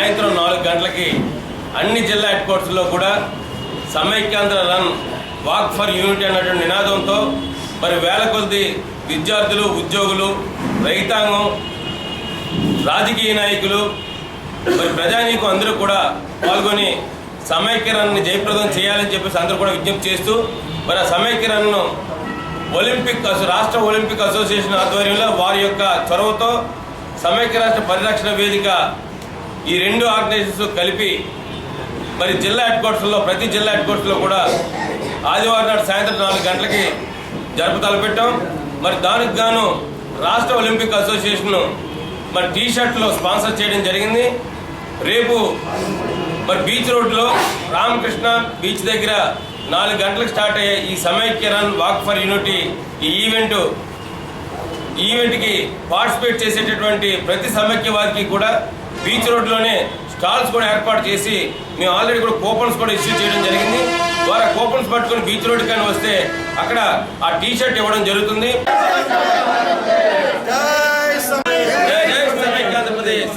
సాయంత్రం 4 గంటలకి అన్ని జిల్లా హెడ్ క్వార్టర్స్లో కూడా Samaikyandhra run walk for unity అన్నటువంటి నినాదంతో మరి వేల కొద్ది విద్యార్థులు, ఉద్యోగులు, రైతాంగం, రాజకీయ నాయకులు, మరి ప్రజానీకం అందరూ కూడా పాల్గొని సమైక్య రన్ని జయప్రదం చేయాలని చెప్పేసి అందరూ కూడా విజ్ఞప్తి చేస్తూ మరి ఆ సమైక్య రన్ను రాష్ట్ర ఒలింపిక్ అసోసియేషన్ ఆధ్వర్యంలో వారి యొక్క చొరవతో సమైక్య రాష్ట్ర పరిరక్షణ వేదిక ఈ 2 ఆర్గనైజేషన్స్ కలిపి మరి జిల్లా హెడ్ క్వార్టర్స్లో ప్రతి జిల్లా హెడ్ క్వార్టర్స్లో కూడా ఆదివారం నాడు సాయంత్రం 4 గంటలకి జరుపు తలపెట్టాం. మరి దానికి గాను రాష్ట్ర ఒలింపిక్ అసోసియేషన్ మరి టీషర్ట్లో స్పాన్సర్ చేయడం జరిగింది. రేపు మరి బీచ్ రోడ్లో రామకృష్ణ బీచ్ దగ్గర 4 గంటలకు స్టార్ట్ అయ్యే ఈ సమైక్య రన్ వాక్ ఫర్ యూనిటీ ఈ ఈవెంట్కి పార్టిసిపేట్ చేసేటటువంటి ప్రతి సమైక్యవాదికి కూడా బీచ్ రోడ్లోనే స్టాల్స్ కూడా ఏర్పాటు చేసి మేము ఆల్రెడీ కూడా కూపన్స్ కూడా ఇష్యూ చేయడం జరిగింది. ద్వారా కూపన్స్ పట్టుకొని బీచ్ రోడ్ కానీ వస్తే అక్కడ ఆ టీషర్ట్ ఇవ్వడం జరుగుతుంది. జై సమైక్యాంధ్రప్రదేశ్.